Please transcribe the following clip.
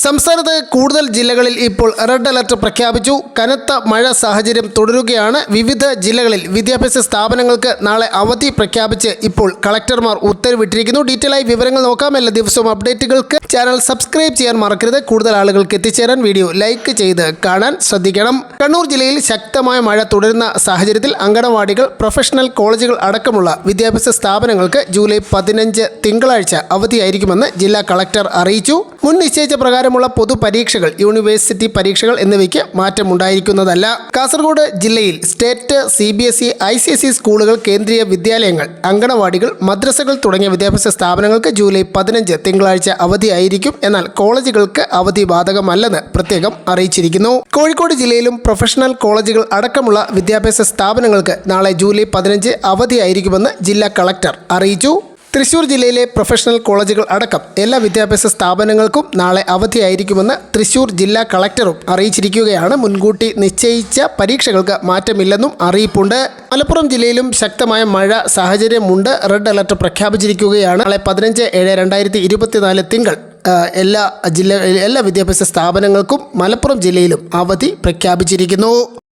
സംസ്ഥാനത്ത് കൂടുതൽ ജില്ലകളിൽ ഇപ്പോൾ റെഡ് അലർട്ട് പ്രഖ്യാപിച്ചു. കനത്ത മഴ സാഹചര്യം തുടരുകയാണ്. വിവിധ ജില്ലകളിൽ വിദ്യാഭ്യാസ സ്ഥാപനങ്ങൾക്ക് നാളെ അവധി പ്രഖ്യാപിച്ച് ഇപ്പോൾ കളക്ടർമാർ ഉത്തരവിട്ടിരിക്കുന്നു. ഡീറ്റെയിൽ ആയി വിവരങ്ങൾ നോക്കാം. എല്ലാ ദിവസവും അപ്ഡേറ്റുകൾക്ക് ചാനൽ സബ്സ്ക്രൈബ് ചെയ്യാൻ മറക്കരുത്. കൂടുതൽ ആളുകൾക്ക് എത്തിച്ചേരാൻ വീഡിയോ ലൈക്ക് ചെയ്ത് കാണാൻ ശ്രദ്ധിക്കണം. കണ്ണൂർ ജില്ലയിൽ ശക്തമായ മഴ തുടരുന്ന സാഹചര്യത്തിൽ അങ്കണവാടികൾ, പ്രൊഫഷണൽ കോളേജുകൾ അടക്കമുള്ള വിദ്യാഭ്യാസ സ്ഥാപനങ്ങൾക്ക് ജൂലൈ 15 തിങ്കളാഴ്ച അവധിയായിരിക്കുമെന്ന് ജില്ലാ കളക്ടർ അറിയിച്ചു. മുൻ നിശ്ചയിച്ച പ്രകാരമുള്ള പൊതുപരീക്ഷകൾ, യൂണിവേഴ്സിറ്റി പരീക്ഷകൾ എന്നിവയ്ക്ക് മാറ്റമുണ്ടായിരിക്കുന്നതല്ല. കാസർഗോഡ് ജില്ലയിൽ സ്റ്റേറ്റ്, CBSE, ICSE സ്കൂളുകൾ, കേന്ദ്രീയ വിദ്യാലയങ്ങൾ, അങ്കണവാടികൾ, മദ്രസകൾ തുടങ്ങിയ വിദ്യാഭ്യാസ സ്ഥാപനങ്ങൾക്ക് ജൂലൈ 15 തിങ്കളാഴ്ച അവധിയായിരിക്കും. എന്നാൽ കോളേജുകൾക്ക് അവധി ബാധകമല്ലെന്ന് പ്രത്യേകം അറിയിച്ചിരിക്കുന്നു. കോഴിക്കോട് ജില്ലയിലും പ്രൊഫഷണൽ കോളേജുകൾ അടക്കമുള്ള വിദ്യാഭ്യാസ സ്ഥാപനങ്ങൾക്ക് നാളെ ജൂലൈ 15 അവധിയായിരിക്കുമെന്ന് ജില്ലാ കളക്ടർ അറിയിച്ചു. തൃശൂർ ജില്ലയിലെ പ്രൊഫഷണൽ കോളേജുകൾ അടക്കം എല്ലാ വിദ്യാഭ്യാസ സ്ഥാപനങ്ങൾക്കും നാളെ അവധിയായിരിക്കുമെന്ന് തൃശൂർ ജില്ലാ കളക്ടറും അറിയിച്ചിരിക്കുകയാണ്. മുൻകൂട്ടി നിശ്ചയിച്ച പരീക്ഷകൾക്ക് മാറ്റമില്ലെന്നും അറിയിപ്പുണ്ട്. മലപ്പുറം ജില്ലയിലും ശക്തമായ മഴ സാഹചര്യമുണ്ട്. റെഡ് അലർട്ട് പ്രഖ്യാപിച്ചിരിക്കുകയാണ്. നാളെ 15/7/2024 തിങ്കൾ എല്ലാ വിദ്യാഭ്യാസ സ്ഥാപനങ്ങൾക്കും മലപ്പുറം ജില്ലയിലും അവധി പ്രഖ്യാപിച്ചിരിക്കുന്നു.